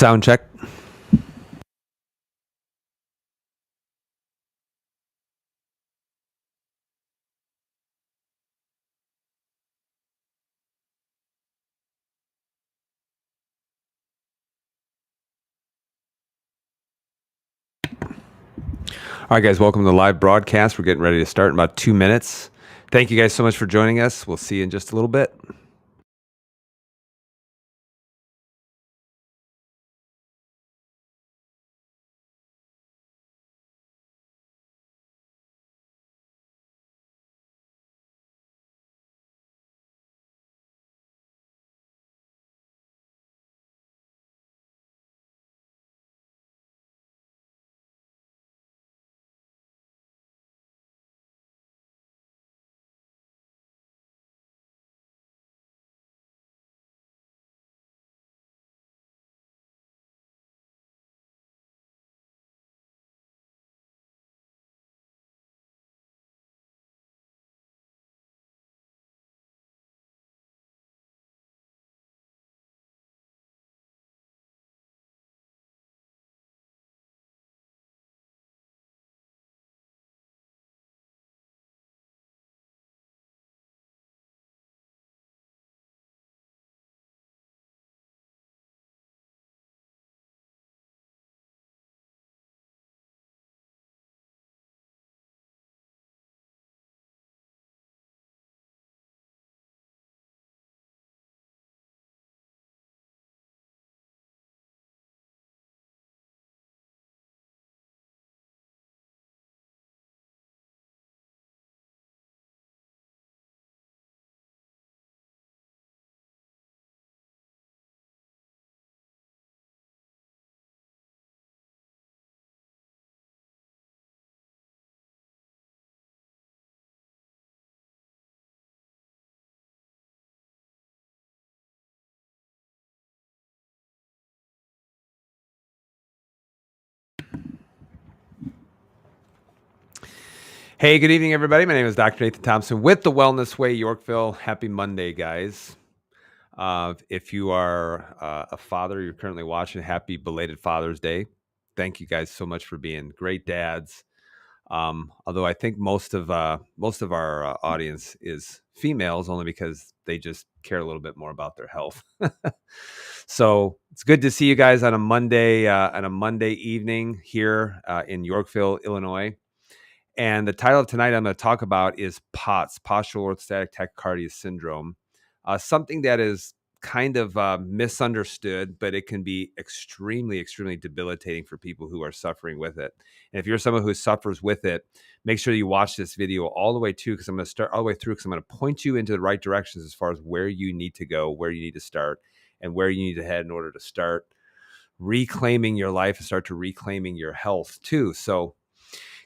Sound check. All right, guys, welcome to the live broadcast. We're getting ready to start in about 2 minutes. Thank you guys so much for joining us. We'll see you in just a little bit. Hey, good evening, everybody. My name is Dr. Nathan Thompson with the Wellness Way, Yorkville. Happy Monday, guys. If you are a father, you're currently watching, happy belated Father's Day. Thank you guys so much for being great dads. Although I think most of our audience is females, only because they just care a little bit more about their health. So it's good to see you guys on a Monday evening here in Yorkville, Illinois. And the title of tonight I'm going to talk about is POTS, postural orthostatic tachycardia syndrome, something that is kind of misunderstood, but it can be extremely, extremely debilitating for people who are suffering with it. And if you're someone who suffers with it, make sure you watch this video all the way too, because I'm going to start all the way through, because I'm going to point you into the right directions as far as where you need to go, where you need to start, and where you need to head in order to start reclaiming your life and start to reclaiming your health too. So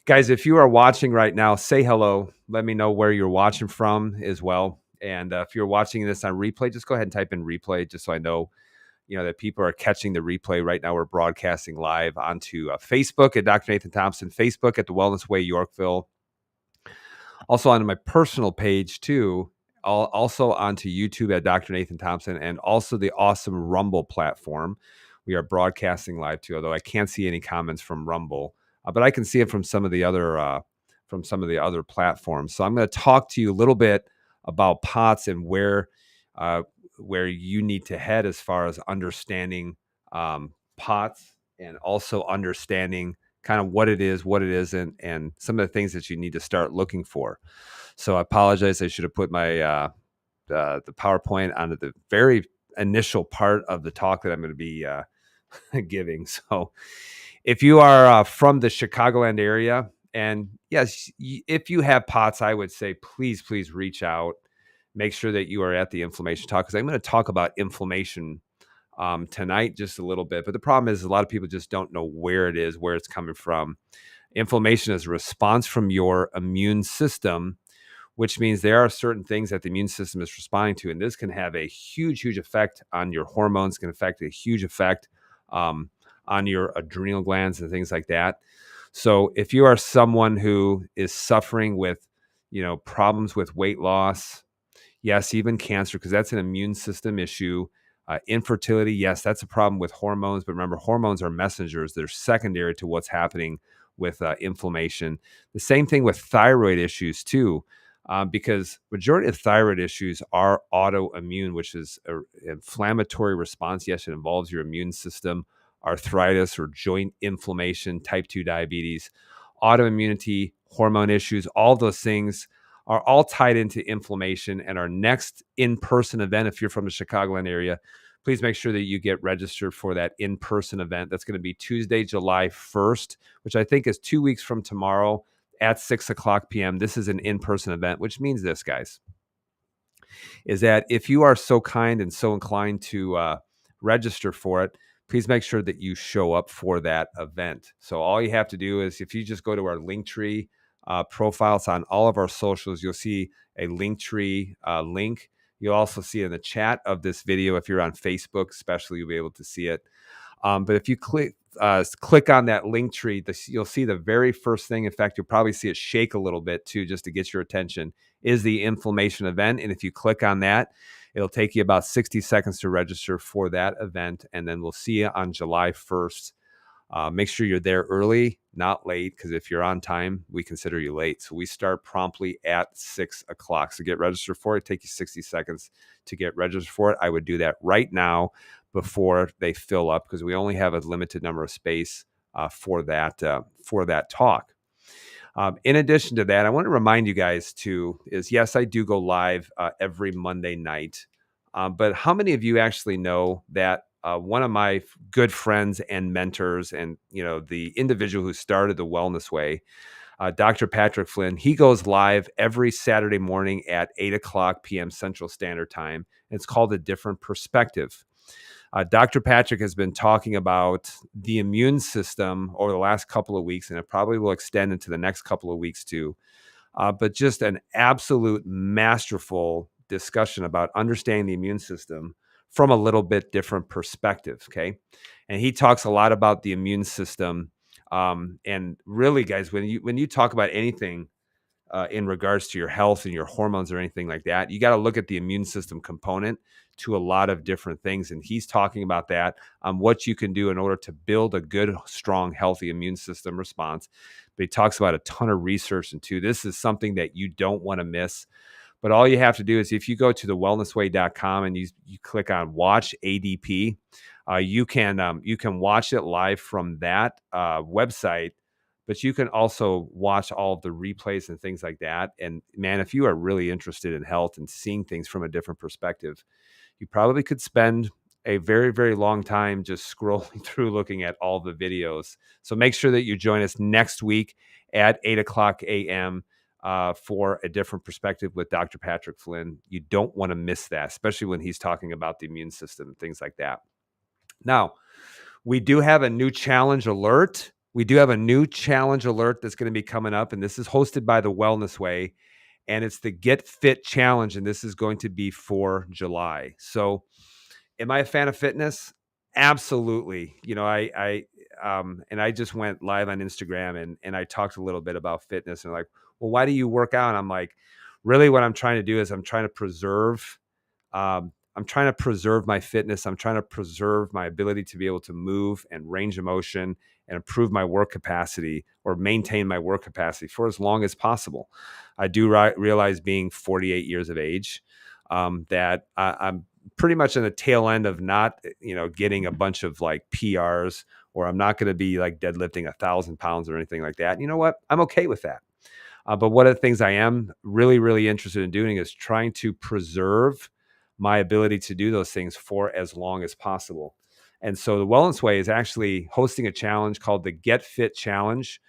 guys, if you are watching right now, say hello. Let me know where you're watching from as well. And if you're watching this on replay, just go ahead and type in replay, just so I know, that people are catching the replay. Right now, we're broadcasting live onto Facebook at Dr. Nathan Thompson, Facebook at the Wellness Way Yorkville, also onto my personal page too, also onto YouTube at Dr. Nathan Thompson, and also the awesome Rumble platform. We are broadcasting live too, although I can't see any comments from Rumble. But I can see it from some of the other platforms. So I'm going to talk to you a little bit about POTS and where you need to head as far as understanding POTS, and also understanding kind of what it is, and some of the things that you need to start looking for. So I apologize. I should have put my the PowerPoint onto the very initial part of the talk that I'm going to be giving. So if you are from the Chicagoland area, and yes, if you have POTS, I would say please reach out. Make sure that you are at the inflammation talk, because I'm going to talk about inflammation tonight just a little bit. But the problem is a lot of people just don't know where it is, where it's coming from. Inflammation is a response from your immune system, which means there are certain things that the immune system is responding to. And this can have a huge effect on your hormones, can affect a huge effect on your adrenal glands and things like that. So if you are someone who is suffering with, problems with weight loss, yes, even cancer, because that's an immune system issue. Infertility, yes, that's a problem with hormones, but remember, hormones are messengers. They're secondary to what's happening with inflammation. The same thing with thyroid issues too, because majority of thyroid issues are autoimmune, which is an inflammatory response. Yes, it involves your immune system, arthritis or joint inflammation, type 2 diabetes, autoimmunity, hormone issues, all those things are all tied into inflammation. And our next in-person event, if you're from the Chicagoland area, please make sure that you get registered for that in-person event. That's going to be Tuesday, July 1st, which I think is 2 weeks from tomorrow at 6:00 p.m. This is an in-person event, which means this, guys, is that if you are so kind and so inclined to register for it, please make sure that you show up for that event. So all you have to do is if you just go to our Linktree profiles on all of our socials, you'll see a Linktree link. You'll also see in the chat of this video, if you're on Facebook, especially, you'll be able to see it. But if you click on that link tree, you'll see the very first thing. In fact, you'll probably see it shake a little bit too, just to get your attention, is the inflammation event. And if you click on that, it'll take you about 60 seconds to register for that event. And then we'll see you on July 1st. Make sure you're there early, not late, because if you're on time, we consider you late. So we start promptly at 6:00. So get registered for it. Take you 60 seconds to get registered for it. I would do that right now before they fill up, because we only have a limited number of space for that talk. In addition to that, I want to remind you guys too, is yes, I do go live every Monday night. But how many of you actually know that one of my good friends and mentors, and the individual who started the Wellness Way, Dr. Patrick Flynn, he goes live every Saturday morning at 8:00 p.m. Central Standard Time. It's called A Different Perspective. Dr. Patrick has been talking about the immune system over the last couple of weeks, and it probably will extend into the next couple of weeks too. But just an absolute masterful discussion about understanding the immune system from a little bit different perspective. Okay. And he talks a lot about the immune system. And really, guys, when you talk about anything in regards to your health and your hormones or anything like that, you got to look at the immune system component to a lot of different things. And he's talking about that, what you can do in order to build a good, strong, healthy immune system response. But he talks about a ton of research into this. Is something that you don't want to miss. But all you have to do is if you go to thewellnessway.com and you click on Watch ADP, you can watch it live from that website. But you can also watch all of the replays and things like that. And man, if you are really interested in health and seeing things from a different perspective, you probably could spend a very, very long time just scrolling through looking at all the videos. So make sure that you join us next week at 8:00 a.m. For A Different Perspective with Dr. Patrick Flynn. You don't want to miss that, especially when he's talking about the immune system and things like that. Now, we do have a new challenge alert. That's going to be coming up, and this is hosted by the Wellness Way, and it's the Get Fit Challenge, and this is going to be for July. So, am I a fan of fitness? Absolutely. I just went live on Instagram and I talked a little bit about fitness, and like, well, why do you work out? And I'm like, really, what I'm trying to do is I'm trying to preserve my fitness. I'm trying to preserve my ability to be able to move and range of motion and improve my work capacity or maintain my work capacity for as long as possible. I do realize, being 48 years of age, that I'm pretty much in the tail end of not, getting a bunch of like PRs, or I'm not going to be like deadlifting 1,000 pounds or anything like that. And you know what? I'm okay with that. But one of the things I am really, really interested in doing is trying to preserve my ability to do those things for as long as possible. And so the Wellness Way is actually hosting a challenge called the Get Fit Challenge.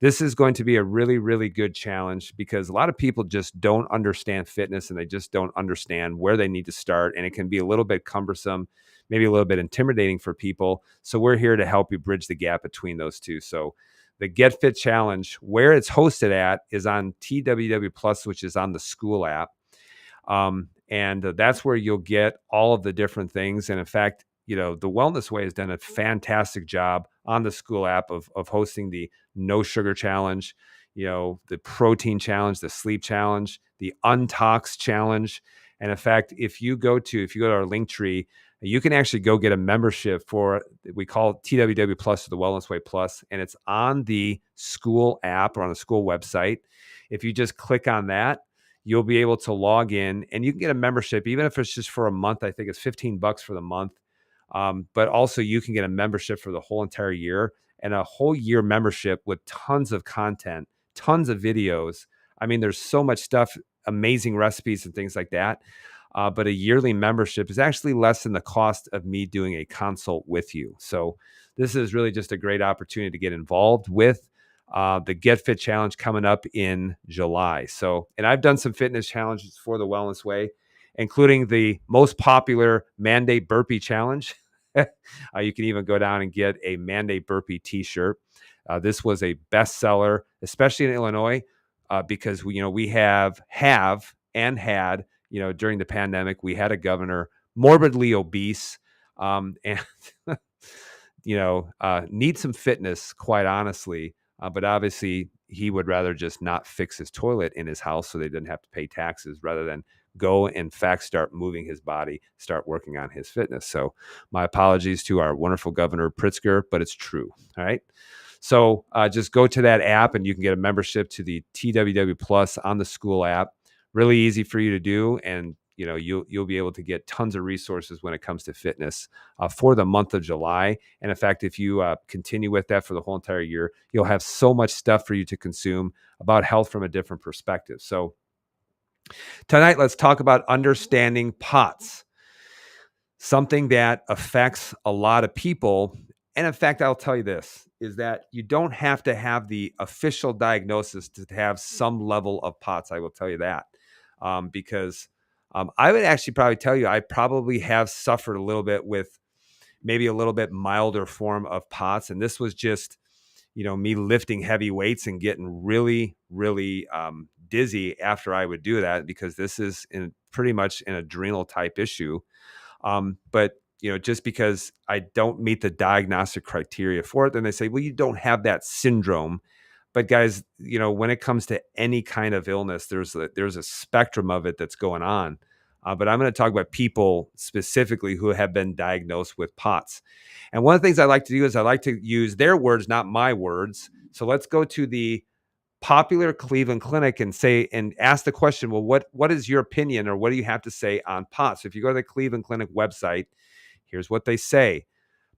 This is going to be a really, really good challenge because a lot of people just don't understand fitness and they just don't understand where they need to start. And it can be a little bit cumbersome, maybe a little bit intimidating for people. So we're here to help you bridge the gap between those two. So the Get Fit Challenge, where it's hosted at, is on TWW Plus, which is on the school app. And that's where you'll get all of the different things. And in fact, the Wellness Way has done a fantastic job on the school app of hosting the no sugar challenge, the protein challenge, the sleep challenge, the untox challenge. And in fact, if you go to our link tree, You can actually go get a membership for, we call it TWW Plus, or the Wellness Way Plus, and it's on the school app or on the school website. If you just click on that, you'll be able to log in and you can get a membership, even if it's just for a month. I think it's $15 for the month. But also you can get a membership for the whole entire year, and a whole year membership with tons of content, tons of videos. I mean, there's so much stuff, amazing recipes and things like that. But a yearly membership is actually less than the cost of me doing a consult with you. So this is really just a great opportunity to get involved with the Get Fit Challenge coming up in July. So, and I've done some fitness challenges for the Wellness Way, including the most popular Mandate Burpee Challenge. You can even go down and get a Mandate Burpee t-shirt. This was a bestseller, especially in Illinois, because we have and had, during the pandemic, we had a governor morbidly obese, and need some fitness, quite honestly. But obviously, he would rather just not fix his toilet in his house so they didn't have to pay taxes, rather than go, in fact, start moving his body, start working on his fitness. So my apologies to our wonderful Governor Pritzker, but it's true. All right. So just go to that app and you can get a membership to the TWW Plus on the school app. Really easy for you to do. And you'll be able to get tons of resources when it comes to fitness for the month of July. And in fact, if you continue with that for the whole entire year, you'll have so much stuff for you to consume about health from a different perspective. So tonight, let's talk about understanding POTS, something that affects a lot of people. And in fact, I'll tell you this, is that you don't have to have the official diagnosis to have some level of POTS. I will tell you that, because I would actually probably tell you, I probably have suffered a little bit with maybe a little bit milder form of POTS. And this was just, me lifting heavy weights and getting really, really dizzy after I would do that, because this is pretty much an adrenal type issue. But just because I don't meet the diagnostic criteria for it, then they say, well, you don't have that syndrome. But guys, when it comes to any kind of illness, there's a spectrum of it that's going on. But I'm going to talk about people specifically who have been diagnosed with POTS. And one of the things I like to do is I like to use their words, not my words. So let's go to the popular Cleveland Clinic and ask the question, well, what is your opinion, or what do you have to say on POTS? So if you go to the Cleveland Clinic website, here's what they say.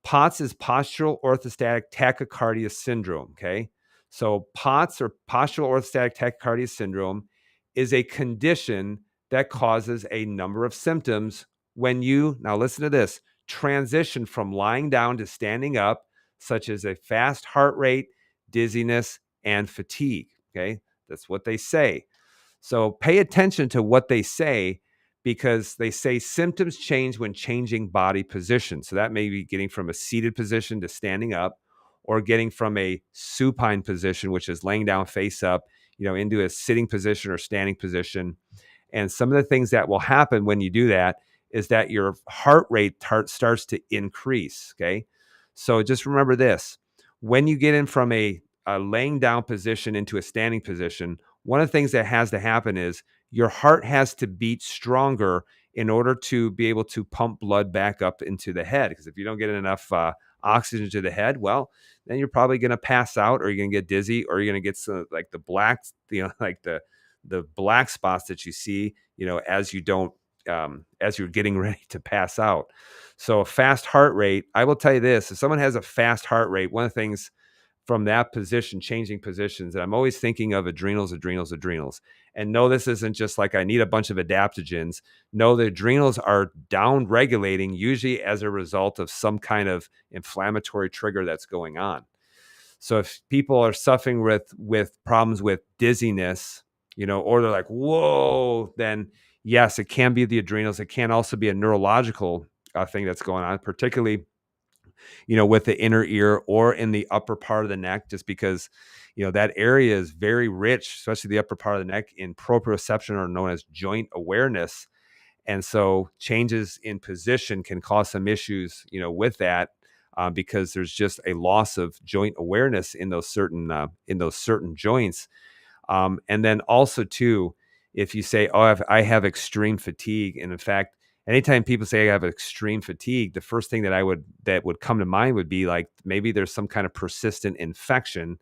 POTS is postural orthostatic tachycardia syndrome. Okay. So POTS, or postural orthostatic tachycardia syndrome, is a condition that causes a number of symptoms when you, now listen to this, transition from lying down to standing up, such as a fast heart rate, dizziness, and fatigue. Okay. That's what they say. So pay attention to what they say, because they say symptoms change when changing body position. So that may be getting from a seated position to standing up, or getting from a supine position, which is laying down face up, into a sitting position or standing position. And some of the things that will happen when you do that is that your heart rate starts to increase. Okay. So just remember this: when you get in from a laying down position into a standing position, one of the things that has to happen is your heart has to beat stronger in order to be able to pump blood back up into the head. Because if you don't get enough oxygen to the head, well, then you're probably going to pass out, or you're going to get dizzy, or you're going to get some, like the black, like the black spots that you see, as you don't, as you're getting ready to pass out. So a fast heart rate, I will tell you this: if someone has a fast heart rate, one of the things from that position, changing positions, and I'm always thinking of adrenals. And no, this isn't just like I need a bunch of adaptogens. No, the adrenals are down regulating, usually as a result of some kind of inflammatory trigger that's going on. So if people are suffering with problems with dizziness, or they're like, whoa, then yes, it can be the adrenals. It can also be a neurological thing that's going on, particularly with the inner ear or in the upper part of the neck, just because, that area is very rich, especially the upper part of the neck, in proprioception, or known as joint awareness. And so changes in position can cause some issues, with that, because there's just a loss of joint awareness in those certain joints. And then also too, if you say, oh, I have extreme fatigue, and in fact, Anytime people say I have extreme fatigue, the first thing that would come to mind would be like maybe there's some kind of persistent infection.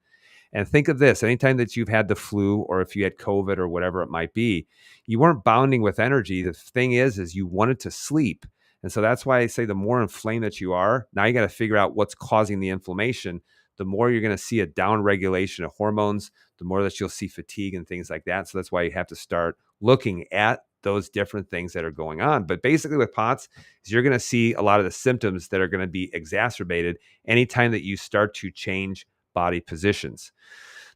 And think of this, anytime that you've had the flu or if you had COVID or whatever it might be, you weren't bounding with energy. The thing is you wanted to sleep. And so that's why I say the more inflamed that you are, now you got to figure out what's causing the inflammation. The more you're going to see a down regulation of hormones, the more that you'll see fatigue and things like that. So that's why you have to start looking at those different things that are going on. But basically with POTS, is you're going to see a lot of the symptoms that are going to be exacerbated anytime that you start to change body positions.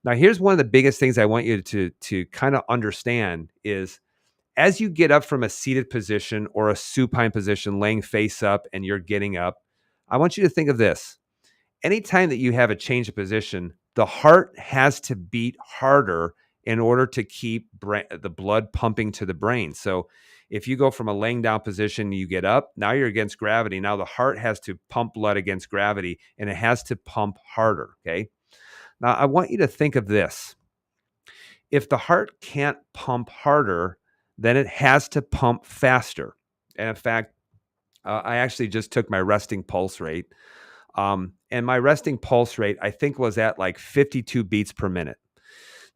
Now, here's one of the biggest things I want you to kind of understand is as you get up from a seated position or a supine position, laying face up, and you're getting up, I want you to think of this. Anytime that you have a change of position, the heart has to beat harder in order to keep the blood pumping to the brain. So if you go from a laying down position, you get up, now you're against gravity. Now the heart has to pump blood against gravity and it has to pump harder. Okay. Now I want you to think of this. If the heart can't pump harder, then it has to pump faster. And in fact, I actually just took my resting pulse rate. And my resting pulse rate, I think, was at like 52 beats per minute.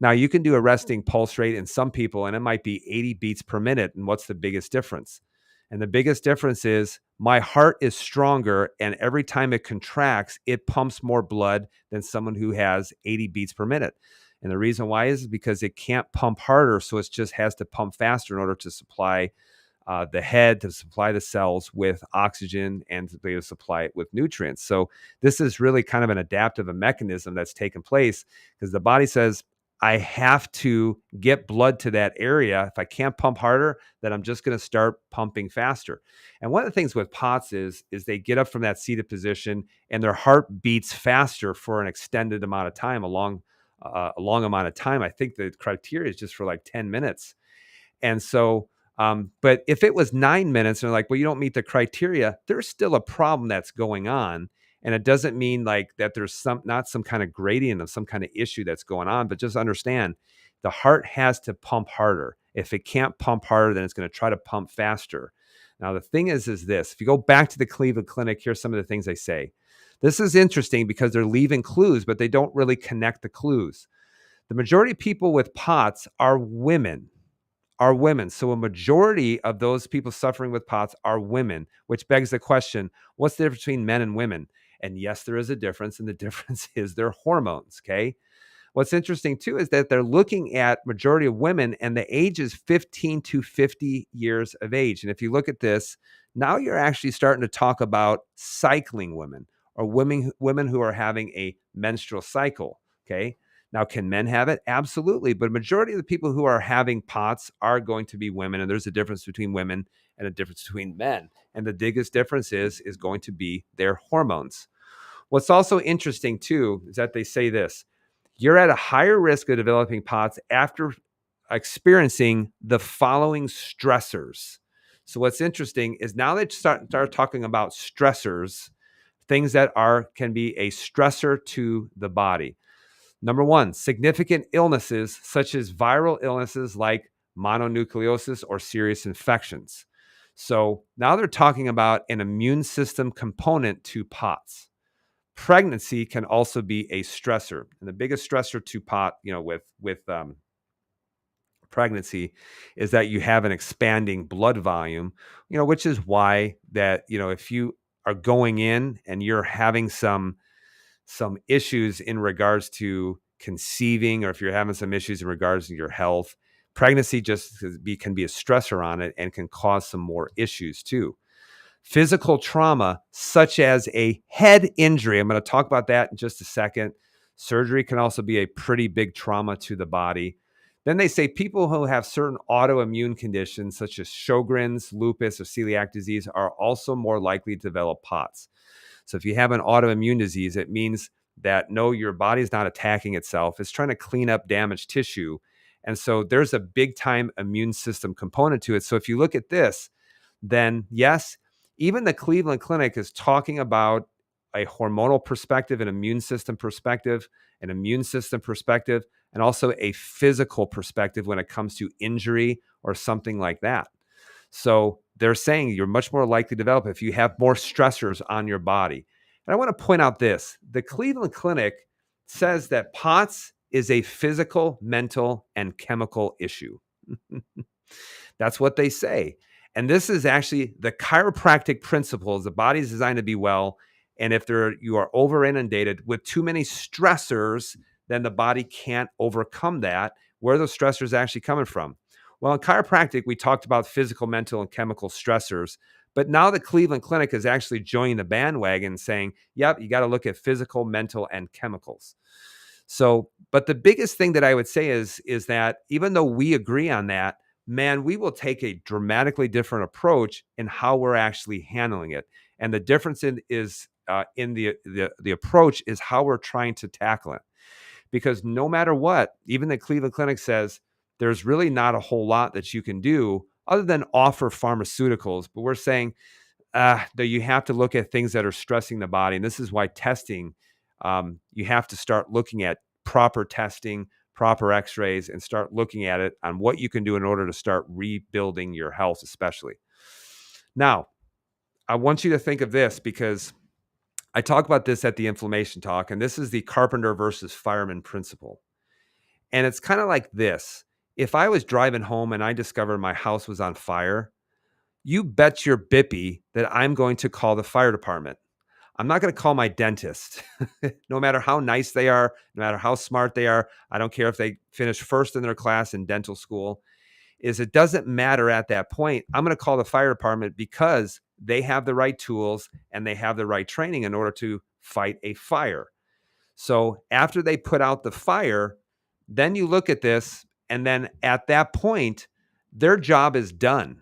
Now, you can do a resting pulse rate in some people, and it might be 80 beats per minute. And what's the biggest difference? And the biggest difference is my heart is stronger, and every time it contracts, it pumps more blood than someone who has 80 beats per minute. And the reason why is because it can't pump harder, so it just has to pump faster in order to supply the head, to supply the cells with oxygen and to be able to supply it with nutrients. So this is really kind of an adaptive mechanism that's taken place because the body says, I have to get blood to that area. If I can't pump harder, then I'm just going to start pumping faster. And one of the things with POTS is they get up from that seated position and their heart beats faster for an extended amount of time, a long amount of time. I think the criteria is just for like 10 minutes. And so, but if it was 9 minutes and they're like, well, you don't meet the criteria, there's still a problem that's going on. And it doesn't mean like that there's not some kind of gradient of some kind of issue that's going on, but just understand the heart has to pump harder. If it can't pump harder, then it's going to try to pump faster. Now, the thing is this, if you go back to the Cleveland Clinic, here's some of the things they say. This is interesting because they're leaving clues, but they don't really connect the clues. The majority of people with POTS are women. So a majority of those people suffering with POTS are women, which begs the question, what's the difference between men and women? And yes, there is a difference, and the difference is their hormones, okay? What's interesting too is that they're looking at majority of women and the age is 15 to 50 years of age. And if you look at this, now you're actually starting to talk about cycling women or women who are having a menstrual cycle, okay? Now, can men have it? Absolutely. But a majority of the people who are having POTS are going to be women. And there's a difference between women and a difference between men. And the biggest difference is going to be their hormones. What's also interesting too is that they say this, you're at a higher risk of developing POTS after experiencing the following stressors. So what's interesting is now they start talking about stressors, things that can be a stressor to the body. Number one, significant illnesses such as viral illnesses like mononucleosis or serious infections. So now they're talking about an immune system component to POTS. Pregnancy can also be a stressor, and the biggest stressor to with pregnancy is that you have an expanding blood volume, which is why that if you are going in and you're having some issues in regards to conceiving, or if you're having some issues in regards to your health, pregnancy can be a stressor on it and can cause some more issues too. Physical trauma, such as a head injury. I'm going to talk about that in just a second. Surgery can also be a pretty big trauma to the body. Then they say people who have certain autoimmune conditions, such as Sjogren's, lupus, or celiac disease, are also more likely to develop POTS. So if you have an autoimmune disease, it means that no, your body's not attacking itself. It's trying to clean up damaged tissue. And so there's a big time immune system component to it. So if you look at this, then yes, even the Cleveland Clinic is talking about a hormonal perspective, an immune system perspective, and also a physical perspective when it comes to injury or something like that. So they're saying you're much more likely to develop if you have more stressors on your body. And I want to point out this: the Cleveland Clinic says that POTS is a physical, mental, and chemical issue. That's what they say. And this is actually the chiropractic principles. The body is designed to be well. And if you are over inundated with too many stressors, then the body can't overcome that. Where are those stressors actually coming from? Well, in chiropractic, we talked about physical, mental, and chemical stressors. But now the Cleveland Clinic is actually joining the bandwagon saying, yep, you got to look at physical, mental, and chemicals. So, but the biggest thing that I would say is that even though we agree on that, man, we will take a dramatically different approach in how we're actually handling it. And the difference in the approach is how we're trying to tackle it. Because no matter what, even the Cleveland Clinic says there's really not a whole lot that you can do other than offer pharmaceuticals. But we're saying that you have to look at things that are stressing the body. And this is why testing, you have to start looking at proper testing, proper x-rays, and start looking at it on what you can do in order to start rebuilding your health, especially. Now, I want you to think of this because I talk about this at the inflammation talk, and this is the carpenter versus fireman principle. And it's kind of like this. If I was driving home and I discovered my house was on fire, you bet your bippy that I'm going to call the fire department. I'm not going to call my dentist. No matter how nice they are, no matter how smart they are, I don't care if they finish first in their class in dental school, is it doesn't matter at that point. I'm going to call the fire department because they have the right tools and they have the right training in order to fight a fire. So after they put out the fire, then you look at this, and then at that point, their job is done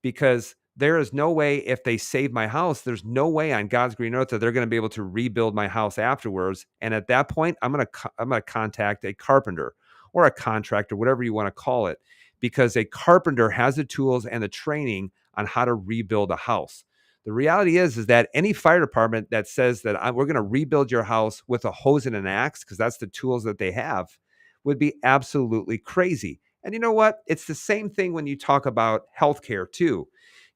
because there is no way if they save my house, there's no way on God's green earth that they're going to be able to rebuild my house afterwards. And at that point, I'm going to contact a carpenter or a contractor, whatever you want to call it, because a carpenter has the tools and the training on how to rebuild a house. The reality is that any fire department that says that we're going to rebuild your house with a hose and an axe, because that's the tools that they have, would be absolutely crazy. And you know what? It's the same thing when you talk about healthcare too,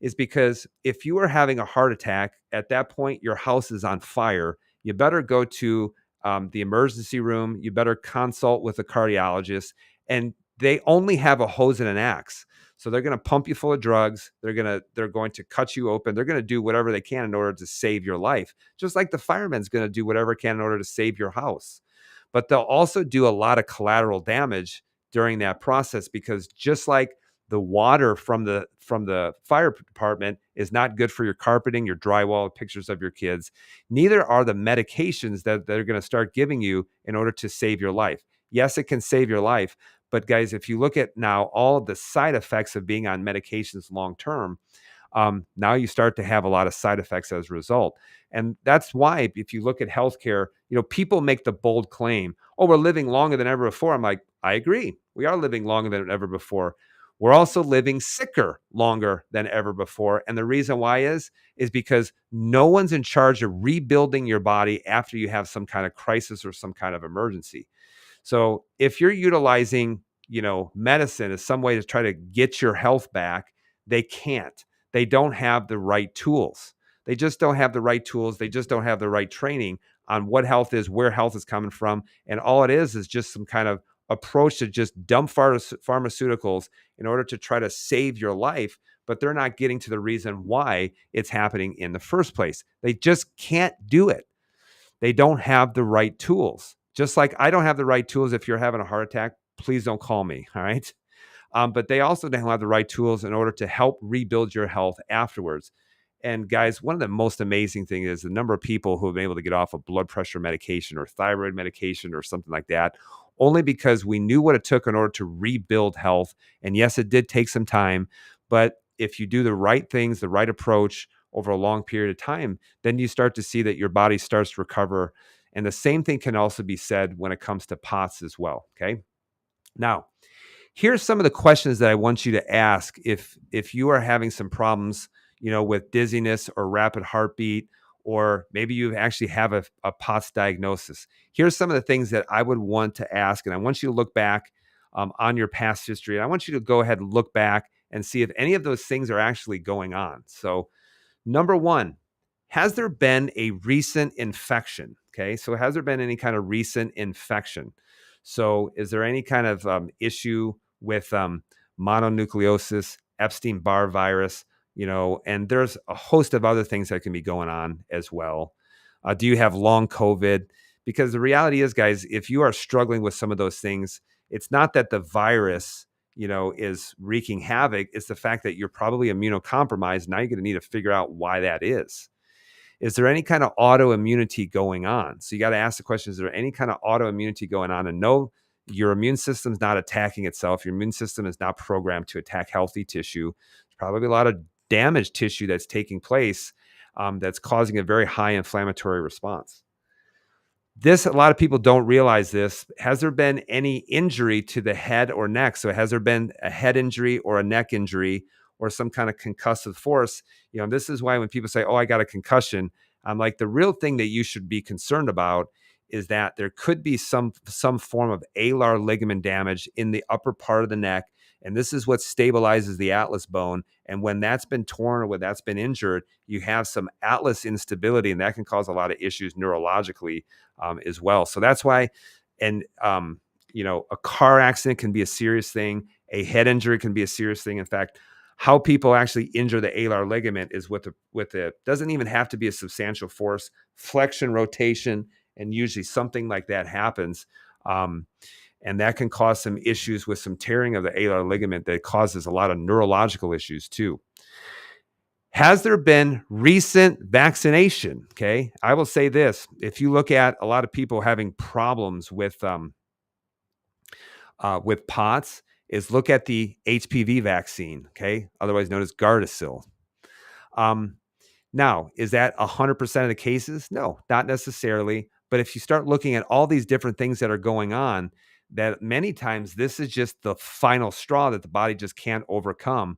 is because if you are having a heart attack, at that point, your house is on fire. You better go to the emergency room. You better consult with a cardiologist, and they only have a hose and an axe. So they're going to pump you full of drugs. They're going to cut you open. They're going to do whatever they can in order to save your life. Just like the fireman's going to do whatever it can in order to save your house. But they'll also do a lot of collateral damage during that process, because just like the water from the fire department is not good for your carpeting, your drywall, pictures of your kids, neither are the medications that they're going to start giving you in order to save your life. Yes, it can save your life, but guys, if you look at now all of the side effects of being on medications long term, now you start to have a lot of side effects as a result. And that's why if you look at healthcare, people make the bold claim, oh, we're living longer than ever before. I'm like, I agree. We are living longer than ever before. We're also living sicker longer than ever before. And the reason why is because no one's in charge of rebuilding your body after you have some kind of crisis or some kind of emergency. So if you're utilizing, medicine as some way to try to get your health back, they can't. They don't have the right tools. They just don't have the right tools. They just don't have the right training on what health is, where health is coming from. And all it is just some kind of approach to just dump pharmaceuticals in order to try to save your life, but they're not getting to the reason why it's happening in the first place. They just can't do it. They don't have the right tools. Just like I don't have the right tools if you're having a heart attack, please don't call me, all right? But they also don't have the right tools in order to help rebuild your health afterwards. And guys, one of the most amazing things is the number of people who have been able to get off of blood pressure medication or thyroid medication or something like that, only because we knew what it took in order to rebuild health. And yes, it did take some time, but if you do the right things, the right approach over a long period of time, then you start to see that your body starts to recover. And the same thing can also be said when it comes to POTS as well. Okay. Now, here's some of the questions that I want you to ask if you are having some problems, with dizziness or rapid heartbeat, or maybe you actually have a POTS diagnosis. Here's some of the things that I would want to ask, and I want you to look back on your past history. And I want you to go ahead and look back and see if any of those things are actually going on. So, number one, has there been a recent infection? Okay, so has there been any kind of recent infection? So, is there any kind of issue with mononucleosis, Epstein-Barr virus? And there's a host of other things that can be going on as well. Do you have long COVID? Because the reality is, guys, if you are struggling with some of those things, it's not that the virus, is wreaking havoc. It's the fact that you're probably immunocompromised. Now you're going to need to figure out why that is. Is there any kind of autoimmunity going on? So you got to ask the question, is there any kind of autoimmunity going on? And no, your immune system's not attacking itself. Your immune system is not programmed to attack healthy tissue. There's probably a lot of damaged tissue that's taking place that's causing a very high inflammatory response. A lot of people don't realize this. Has there been any injury to the head or neck? So has there been a head injury or a neck injury or some kind of concussive force? This is why when people say, "Oh, I got a concussion," I'm like, the real thing that you should be concerned about is that there could be some form of alar ligament damage in the upper part of the neck, and this is what stabilizes the atlas bone. And when that's been torn or when that's been injured, you have some atlas instability, and that can cause a lot of issues neurologically as well. So that's why, and a car accident can be a serious thing. A head injury can be a serious thing. In fact, how people actually injure the alar ligament is with it doesn't even have to be a substantial force, flexion, rotation, and usually something like that happens. And that can cause some issues with some tearing of the alar ligament that causes a lot of neurological issues too. Has there been recent vaccination? Okay. I will say this. If you look at a lot of people having problems with POTS, is look at the HPV vaccine, okay, otherwise known as Gardasil. Now, is that 100% of the cases? No, not necessarily. But if you start looking at all these different things that are going on, that many times this is just the final straw that the body just can't overcome.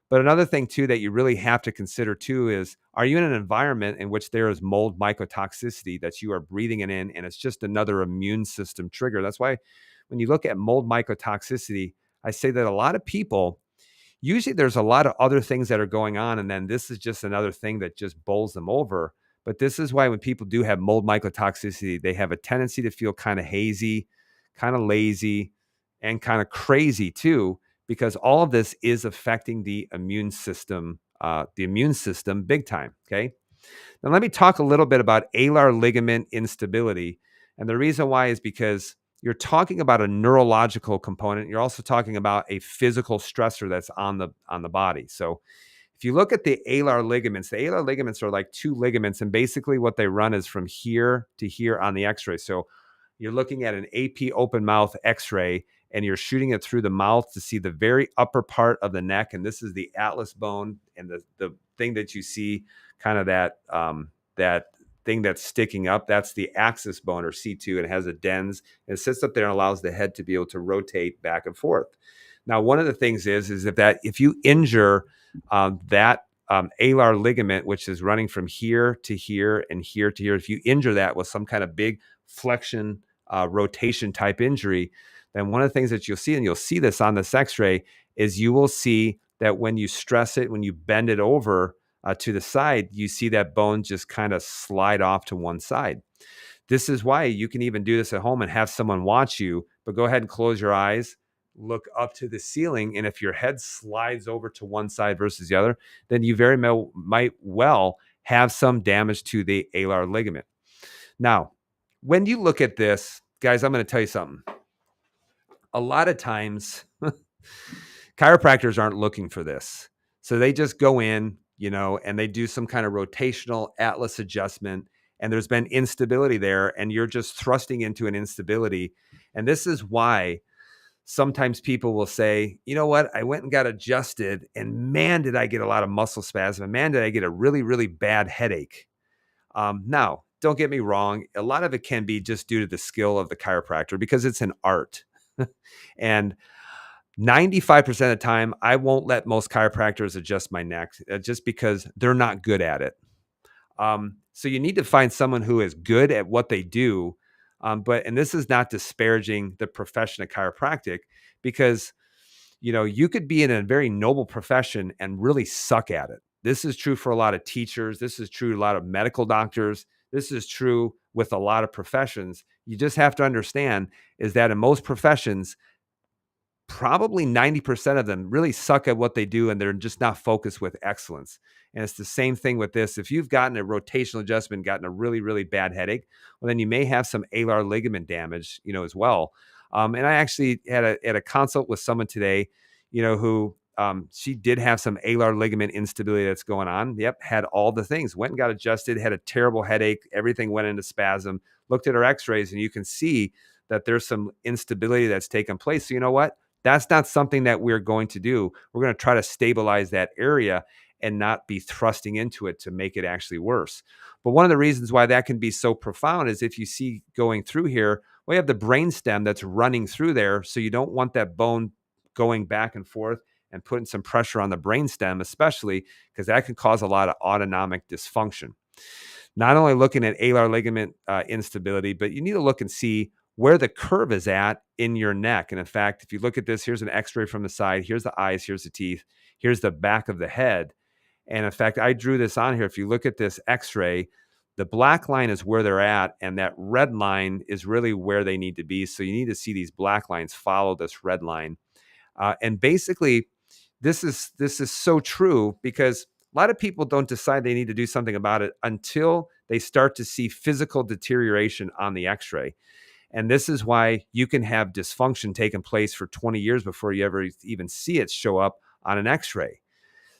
But another thing too that you really have to consider too is, are you in an environment in which there is mold mycotoxicity that you are breathing it in, and it's just another immune system trigger? That's why when you look at mold mycotoxicity, I say that a lot of people, usually there's a lot of other things that are going on, and then this is just another thing that just bowls them over. But this is why when people do have mold mycotoxicity, they have a tendency to feel kind of hazy, kind of lazy, and kind of crazy too, because all of this is affecting the immune system big time. Okay. Now let me talk a little bit about alar ligament instability. And the reason why is because you're talking about a neurological component. You're also talking about a physical stressor that's on the body. So if you look at the alar ligaments are like two ligaments, and basically what they run is from here to here on the x-ray. So you're looking at an AP open mouth x-ray, and you're shooting it through the mouth to see the very upper part of the neck. And this is the atlas bone, and the thing that you see, kind of that thing that's sticking up, that's the axis bone, or C2, and it has a dens, and it sits up there and allows the head to be able to rotate back and forth. Now, one of the things is if you injure that alar ligament, which is running from here to here and here to here, if you injure that with some kind of big flexion, rotation type injury, then one of the things that you'll see, and you'll see this on this x-ray, is you will see that when you stress it, when you bend it over to the side, you see that bone just kind of slide off to one side. This is why you can even do this at home and have someone watch you, but go ahead and close your eyes, look up to the ceiling, and if your head slides over to one side versus the other, then you very might well have some damage to the alar ligament. Now, when you look at this, guys, I'm going to tell you something. A lot of times, chiropractors aren't looking for this. So they just go in, and they do some kind of rotational atlas adjustment, and there's been instability there, and you're just thrusting into an instability. And this is why sometimes people will say, you know what, I went and got adjusted, and man, did I get a lot of muscle spasm, and man, did I get a really, really bad headache. Now, don't get me wrong. A lot of it can be just due to the skill of the chiropractor, because it's an art. And 95% of the time, I won't let most chiropractors adjust my neck just because they're not good at it. So you need to find someone who is good at what they do. And this is not disparaging the profession of chiropractic, because You could be in a very noble profession and really suck at it. This is true for a lot of teachers. This is true to a lot of medical doctors. This is true with a lot of professions. You just have to understand is that in most professions, probably 90% of them really suck at what they do and they're just not focused with excellence. And it's the same thing with this. If you've gotten a rotational adjustment, gotten a really, really bad headache, well, then you may have some alar ligament damage, as well. And I actually had a consult with someone today, who she did have some alar ligament instability that's going on. Yep, had all the things, went and got adjusted, had a terrible headache, everything went into spasm, looked at her x-rays, and you can see that there's some instability that's taken place. So you know what? That's not something that we're going to do. We're going to try to stabilize that area and not be thrusting into it to make it actually worse. But one of the reasons why that can be so profound is if you see going through here, we have the brain stem that's running through there. So you don't want that bone going back and forth and putting some pressure on the brain stem, especially because that can cause a lot of autonomic dysfunction. Not only looking at alar ligament instability, but you need to look and see where the curve is at in your neck. And in fact, if you look at this, here's an x-ray from the side, here's the eyes, here's the teeth, here's the back of the head. And in fact, I drew this on here. If you look at this x-ray, the black line is where they're at, and that red line is really where they need to be. So you need to see these black lines follow this red line. And basically, this is so true because a lot of people don't decide they need to do something about it until they start to see physical deterioration on the x-ray. And this is why you can have dysfunction taking place for 20 years before you ever even see it show up on an x-ray.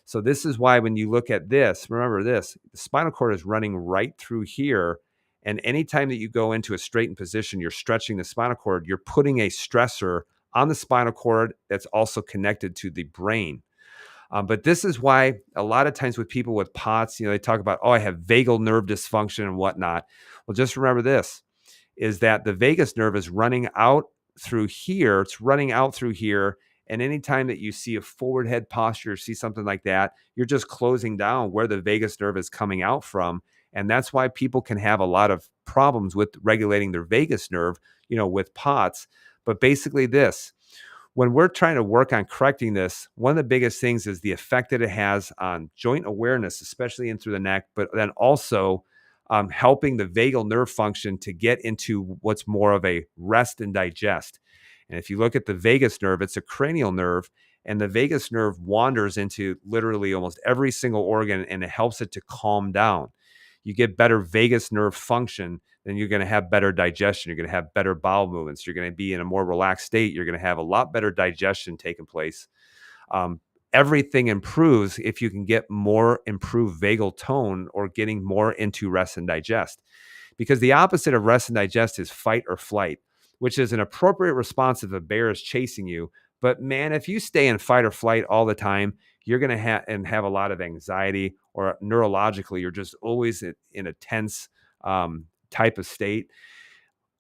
So this is why when you look at this, remember this, the spinal cord is running right through here. And anytime that you go into a straightened position, you're stretching the spinal cord, you're putting a stressor on the spinal cord that's also connected to the brain. But this is why a lot of times with people with POTS, they talk about, oh, I have vagal nerve dysfunction and whatnot. Well, just remember this, is that the vagus nerve is running out through here. It's running out through here. And anytime that you see a forward head posture, see something like that, you're just closing down where the vagus nerve is coming out from. And that's why people can have a lot of problems with regulating their vagus nerve, with POTS. But basically this, when we're trying to work on correcting this, one of the biggest things is the effect that it has on joint awareness, especially in through the neck, but then also helping the vagal nerve function to get into what's more of a rest and digest. And if you look at the vagus nerve, it's a cranial nerve, and the vagus nerve wanders into literally almost every single organ, and it helps it to calm down. You get better vagus nerve function, then you're going to have better digestion. You're going to have better bowel movements. You're going to be in a more relaxed state. You're going to have a lot better digestion taking place. Everything improves if you can get more improved vagal tone or getting more into rest and digest. Because the opposite of rest and digest is fight or flight, which is an appropriate response if a bear is chasing you. But man, if you stay in fight or flight all the time, you're going to have a lot of anxiety, or neurologically, you're just always in a tense type of state.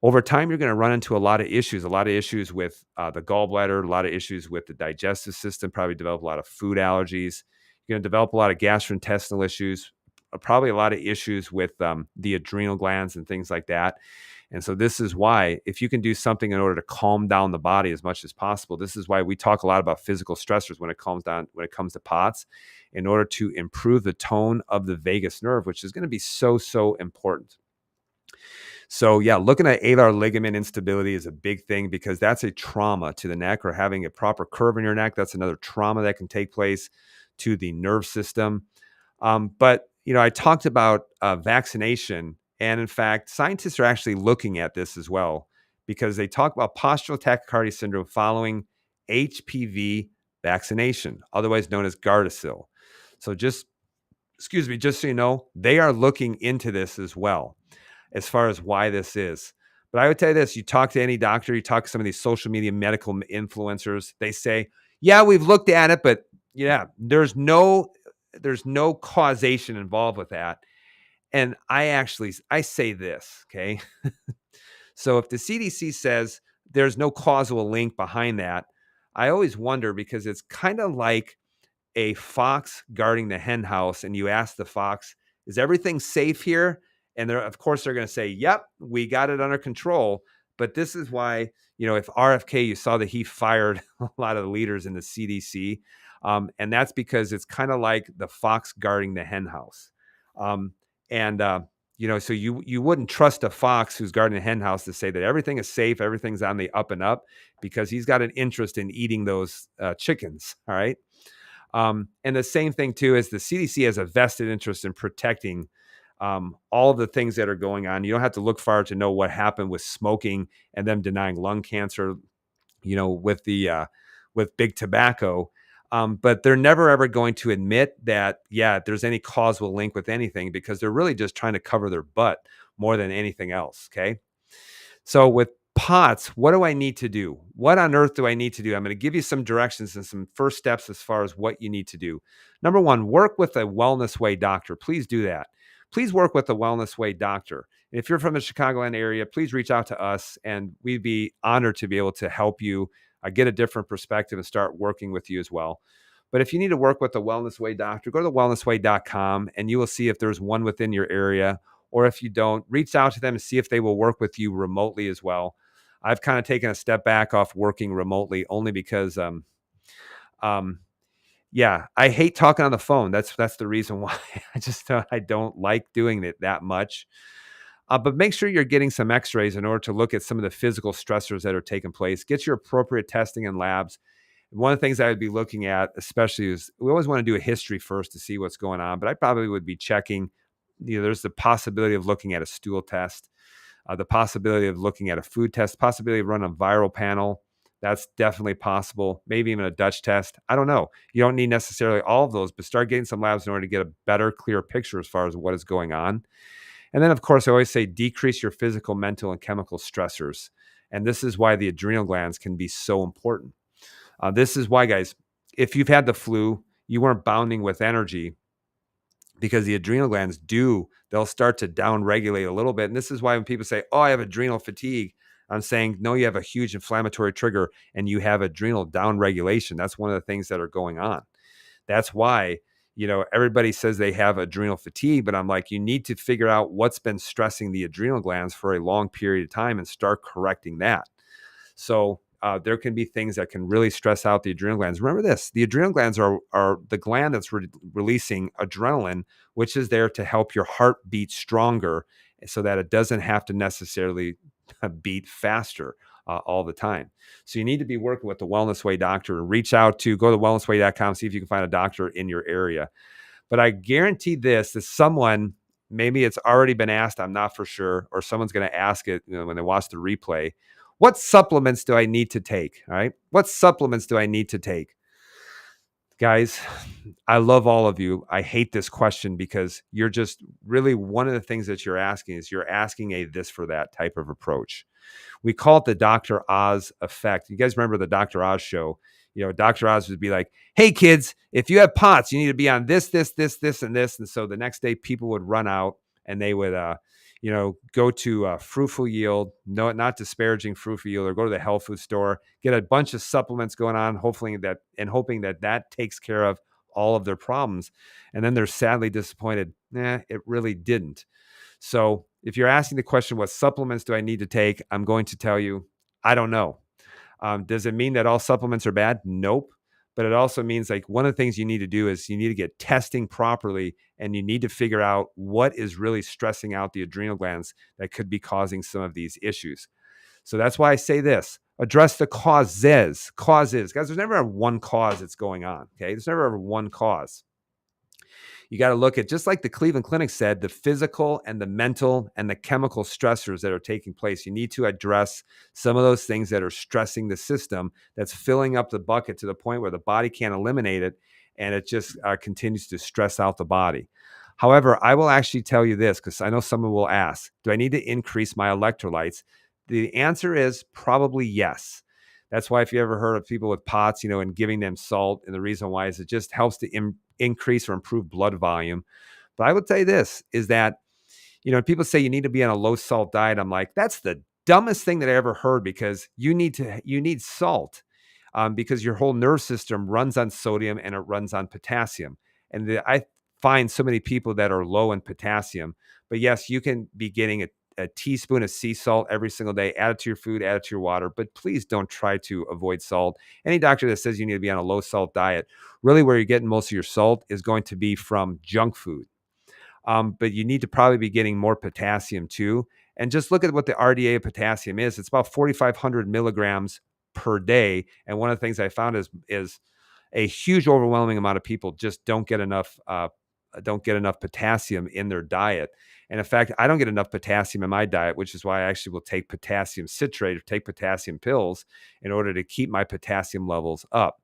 Over time, you're going to run into a lot of issues with the gallbladder, a lot of issues with the digestive system, probably develop a lot of food allergies. You're going to develop a lot of gastrointestinal issues, probably a lot of issues with the adrenal glands and things like that. And so this is why, if you can do something in order to calm down the body as much as possible, this is why we talk a lot about physical stressors when it comes to POTS, in order to improve the tone of the vagus nerve, which is going to be so, so important. So yeah, looking at alar ligament instability is a big thing because that's a trauma to the neck, or having a proper curve in your neck. That's another trauma that can take place to the nerve system. But I talked about vaccination, and in fact, scientists are actually looking at this as well, because they talk about postural tachycardia syndrome following HPV vaccination, otherwise known as Gardasil. So just so you know, they are looking into this as well, as far as why this is. But I would tell you this, you talk to any doctor, you talk to some of these social media medical influencers, they say, yeah, we've looked at it, but yeah, there's no causation involved with that. And I say this, okay? So if the CDC says there's no causal link behind that, I always wonder, because it's kind of like a fox guarding the hen house, and you ask the fox, is everything safe here? And of course they're going to say, yep, we got it under control. But this is why, if RFK, you saw that he fired a lot of the leaders in the CDC. And that's because it's kind of like the fox guarding the hen house. Um, and, so you wouldn't trust a fox who's guarding a hen house to say that everything is safe, everything's on the up and up, because he's got an interest in eating those chickens. All right. And the same thing too is the CDC has a vested interest in protecting all of the things that are going on. You don't have to look far to know what happened with smoking and them denying lung cancer, with big tobacco. But they're never ever going to admit that, yeah, there's any causal link with anything, because they're really just trying to cover their butt more than anything else. Okay. So with POTS, what do I need to do? What on earth do I need to do? I'm going to give you some directions and some first steps as far as what you need to do. Number one, work with a Wellness Way doctor. Please do that. Please work with a Wellness Way doctor. And if you're from the Chicagoland area, please reach out to us, and we'd be honored to be able to help you get a different perspective and start working with you as well. But if you need to work with a Wellness Way doctor, go to wellnessway.com and you will see if there's one within your area. Or if you don't, reach out to them and see if they will work with you remotely as well. I've kind of taken a step back off working remotely only because, yeah, I hate talking on the phone. That's the reason why. I don't like doing it that much. But make sure you're getting some X-rays in order to look at some of the physical stressors that are taking place. Get your appropriate testing and labs. One of the things I would be looking at, especially, is we always want to do a history first to see what's going on. But I probably would be checking. There's the possibility of looking at a stool test, the possibility of looking at a food test, possibility of running a viral panel. That's definitely possible. Maybe even a Dutch test. I don't know. You don't need necessarily all of those, but start getting some labs in order to get a better, clear picture as far as what is going on. And then, of course, I always say decrease your physical, mental, and chemical stressors. And this is why the adrenal glands can be so important. This is why, guys, if you've had the flu, you weren't bounding with energy, because the adrenal glands they'll start to down regulate a little bit. And this is why when people say, oh, I have adrenal fatigue, I'm saying, no, you have a huge inflammatory trigger and you have adrenal down regulation. That's one of the things that are going on. That's why, everybody says they have adrenal fatigue, but I'm like, you need to figure out what's been stressing the adrenal glands for a long period of time and start correcting that. So there can be things that can really stress out the adrenal glands. Remember this, the adrenal glands are the gland that's releasing adrenaline, which is there to help your heart beat stronger so that it doesn't have to necessarily beat faster all the time. So you need to be working with the Wellness Way doctor, and go to wellnessway.com, see if you can find a doctor in your area. But I guarantee this, that someone, maybe it's already been asked, I'm not for sure, or someone's going to ask it when they watch the replay. What supplements do I need to take? All right. What supplements do I need to take? Guys, I love all of you. I hate this question because you're just really, one of the things that you're asking is you're asking a this for that type of approach. We call it the Dr. Oz effect. You guys remember the Dr. Oz show? Dr. Oz would be like, hey, kids, if you have POTS, you need to be on this, this, this, this, and this. And so the next day people would run out and they would, go to Fruitful Yield, no, not disparaging Fruitful Yield, or go to the health food store, get a bunch of supplements going on, hoping that takes care of all of their problems. And then they're sadly disappointed. It really didn't. So if you're asking the question, what supplements do I need to take? I'm going to tell you, I don't know. Does it mean that all supplements are bad? Nope. But it also means, like, one of the things you need to do is you need to get testing properly, and you need to figure out what is really stressing out the adrenal glands that could be causing some of these issues. So that's why I say this: address the causes. Causes, guys. There's never one cause that's going on. Okay, there's never ever one cause. You got to look at, just like the Cleveland Clinic said, the physical and the mental and the chemical stressors that are taking place. You need to address some of those things that are stressing the system, that's filling up the bucket to the point where the body can't eliminate it, and it just continues to stress out the body. However, I will actually tell you this, because I know someone will ask, do I need to increase my electrolytes? The answer is probably yes. That's why, if you ever heard of people with POTS, and giving them salt, and the reason why is it just helps to increase or improve blood volume. But I would say this is that, people say you need to be on a low salt diet. I'm like, that's the dumbest thing that I ever heard, because you need salt because your whole nerve system runs on sodium and it runs on potassium. And I find so many people that are low in potassium, but yes, you can be getting a teaspoon of sea salt every single day. Add it to your food, add it to your water, but please don't try to avoid salt. Any doctor that says you need to be on a low salt diet, really where you're getting most of your salt is going to be from junk food. But you need to probably be getting more potassium too. And just look at what the RDA of potassium is. It's about 4,500 milligrams per day. And one of the things I found is a huge, overwhelming amount of people just don't get enough potassium in their diet. And in fact, I don't get enough potassium in my diet, which is why I actually will take potassium citrate or take potassium pills in order to keep my potassium levels up.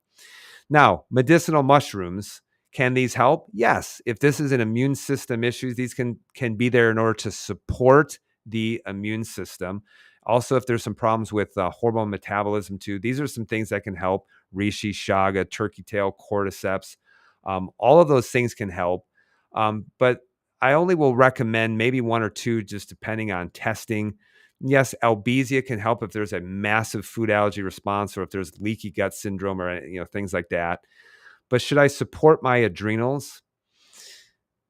Now, medicinal mushrooms, can these help? Yes. If this is an immune system issue, these can be there in order to support the immune system. Also, if there's some problems with hormone metabolism too, these are some things that can help. Reishi, chaga, turkey tail, cordyceps, all of those things can help. But I only will recommend maybe one or two, just depending on testing. Yes, Albizia can help if there's a massive food allergy response or if there's leaky gut syndrome or things like that. But should I support my adrenals?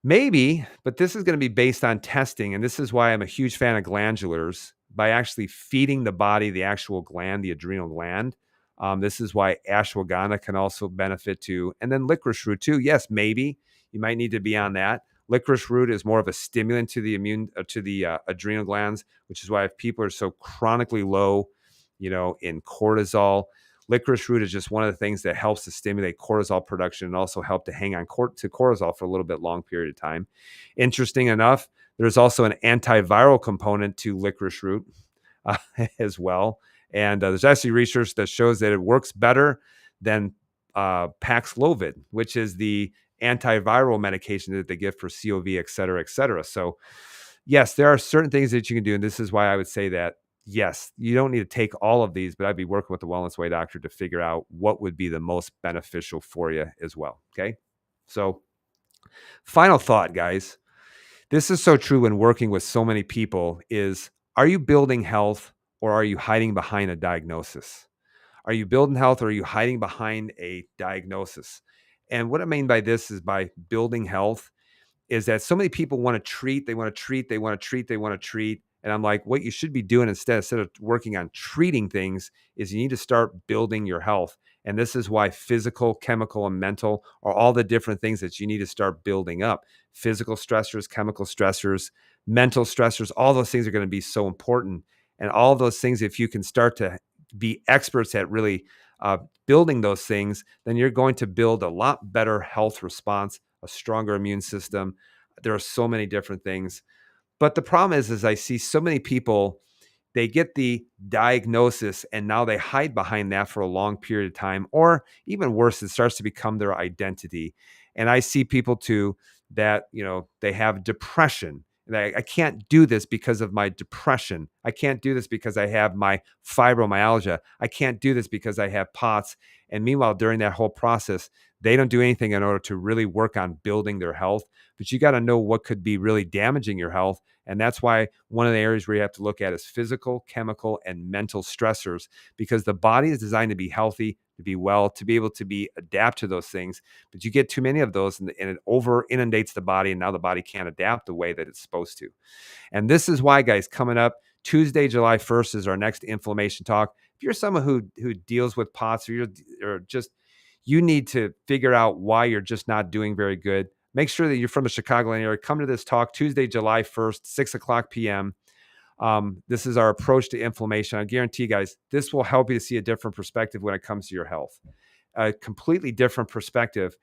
Maybe, but this is going to be based on testing. And this is why I'm a huge fan of glandulars by actually feeding the body the actual gland, the adrenal gland. This is why ashwagandha can also benefit too. And then licorice root too. Yes, maybe you might need to be on that. Licorice root is more of a stimulant to the adrenal glands, which is why if people are so chronically low, in cortisol, licorice root is just one of the things that helps to stimulate cortisol production and also help to hang on to cortisol for a little bit long period of time. Interesting enough, there's also an antiviral component to licorice root uh, as well. And there's actually research that shows that it works better than Paxlovid, which is the antiviral medication that they give for COV, et cetera, et cetera. So yes, there are certain things that you can do. And this is why I would say that, yes, you don't need to take all of these, but I'd be working with the Wellness Way doctor to figure out what would be the most beneficial for you as well. Okay. So, final thought, guys. This is so true when working with so many people is, are you building health or are you hiding behind a diagnosis? Are you building health or are you hiding behind a diagnosis? And what I mean by this is by building health is that so many people want to treat, they want to treat, they want to treat, they want to treat. And I'm like, what you should be doing instead of working on treating things is you need to start building your health. And this is why physical, chemical, and mental are all the different things that you need to start building up. Physical stressors, chemical stressors, mental stressors, all those things are going to be so important. And all those things, if you can start to be experts at really building those things, then you're going to build a lot better health response, a stronger immune system. There are so many different things. But the problem is I see so many people, they get the diagnosis and now they hide behind that for a long period of time, or even worse, it starts to become their identity. And I see people too that, they have depression. And I can't do this because of my depression. I can't do this because I have my fibromyalgia. I can't do this because I have POTS. And meanwhile, during that whole process, they don't do anything in order to really work on building their health. But you got to know what could be really damaging your health. And that's why one of the areas where you have to look at is physical, chemical, and mental stressors, because the body is designed to be healthy, to be well, to be able to adapt to those things. But you get too many of those and it over inundates the body. And now the body can't adapt the way that it's supposed to. And this is why, guys, coming up Tuesday, July 1st is our next inflammation talk. If you're someone who deals with POTS or just you need to figure out why you're just not doing very good, make sure that you're from the Chicagoland area. Come to this talk Tuesday, July 1st, 6:00 p.m. This is our approach to inflammation. I guarantee, guys, this will help you to see a different perspective when it comes to your health, a completely different perspective.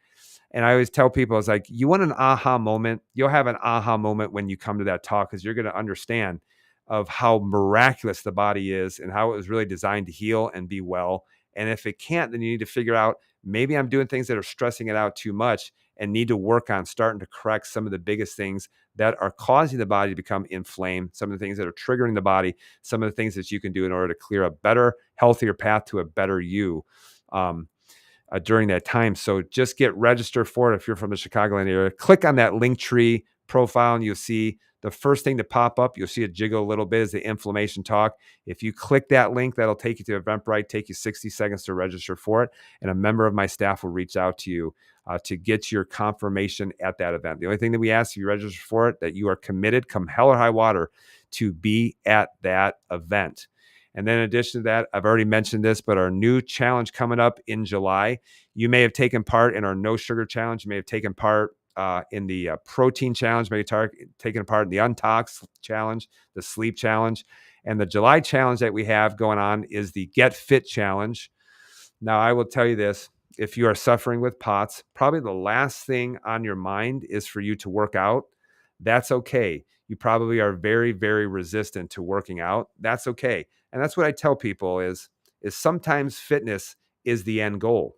And I always tell people, I was like, you want an aha moment? You'll have an aha moment when you come to that talk, because you're going to understand of how miraculous the body is and how it was really designed to heal and be well. And if it can't, then you need to figure out, maybe I'm doing things that are stressing it out too much and need to work on starting to correct some of the biggest things that are causing the body to become inflamed, some of the things that are triggering the body, some of the things that you can do in order to clear a better, healthier path to a better you. During that time. So just get registered for it if you're from the Chicagoland area. Click on that Linktree profile and you'll see the first thing to pop up. You'll see it jiggle a little bit is the inflammation talk. If you click that link, that'll take you to Eventbrite, take you 60 seconds to register for it. And a member of my staff will reach out to you to get your confirmation at that event. The only thing that we ask if you register for it, that you are committed, come hell or high water, to be at that event. And then in addition to that, I've already mentioned this, but our new challenge coming up in July, you may have taken part in our no sugar challenge. You may have taken part in the protein challenge, maybe taken part in the untox challenge, the sleep challenge. And the July challenge that we have going on is the Get Fit challenge. Now, I will tell you this, if you are suffering with POTS, probably the last thing on your mind is for you to work out. That's okay. You probably are very, very resistant to working out. That's okay. And that's what I tell people is sometimes fitness is the end goal.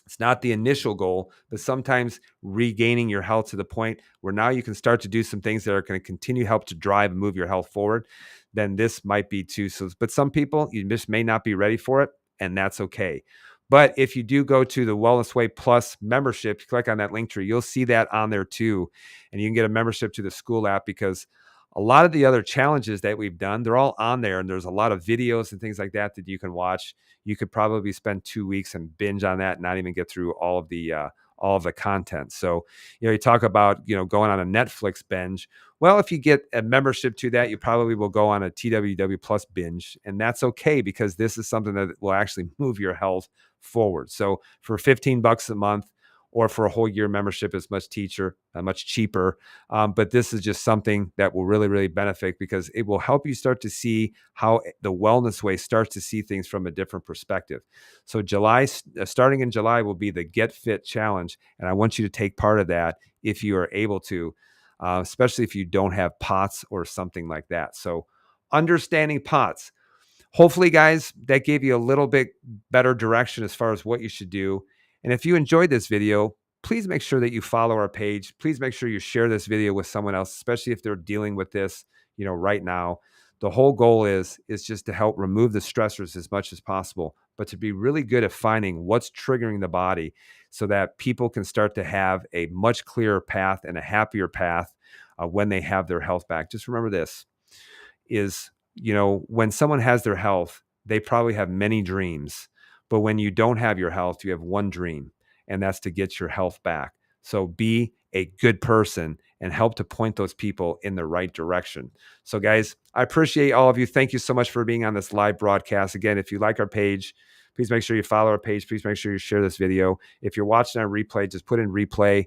It's not the initial goal, but sometimes regaining your health to the point where now you can start to do some things that are going to continue to help to drive and move your health forward, then this might be too. So, but some people, you just may not be ready for it, and that's okay. But if you do go to the Wellness Way Plus membership, you click on that link tree, you'll see that on there too. And you can get a membership to the school app because a lot of the other challenges that we've done, they're all on there. And there's a lot of videos and things like that that you can watch. You could probably spend 2 weeks and binge on that and not even get through all of the content. So, you talk about, going on a Netflix binge. Well, if you get a membership to that, you probably will go on a TWW Plus binge. And that's okay because this is something that will actually move your health forward. So for $15 a month or for a whole year membership, it's much cheaper. But this is just something that will really, really benefit because it will help you start to see how the Wellness Way starts to see things from a different perspective. So starting in July will be the Get Fit Challenge. And I want you to take part of that if you are able to, especially if you don't have POTS or something like that. So understanding POTS. Hopefully, guys, that gave you a little bit better direction as far as what you should do. And if you enjoyed this video, please make sure that you follow our page. Please make sure you share this video with someone else, especially if they're dealing with this, right now. The whole goal is just to help remove the stressors as much as possible, but to be really good at finding what's triggering the body so that people can start to have a much clearer path and a happier path when they have their health back. Just remember this is, when someone has their health, they probably have many dreams. But when you don't have your health, you have one dream, and that's to get your health back. So be a good person and help to point those people in the right direction. So, guys, I appreciate all of you. Thank you so much for being on this live broadcast. Again, if you like our page, please make sure you follow our page. Please make sure you share this video. If you're watching on replay, just put in replay.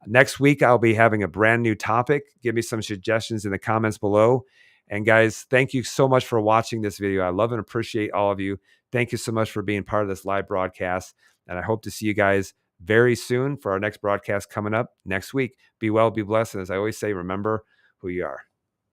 Next week, I'll be having a brand new topic. Give me some suggestions in the comments below. And guys, thank you so much for watching this video. I love and appreciate all of you. Thank you so much for being part of this live broadcast. And I hope to see you guys very soon for our next broadcast coming up next week. Be well, be blessed. And as I always say, remember who you are.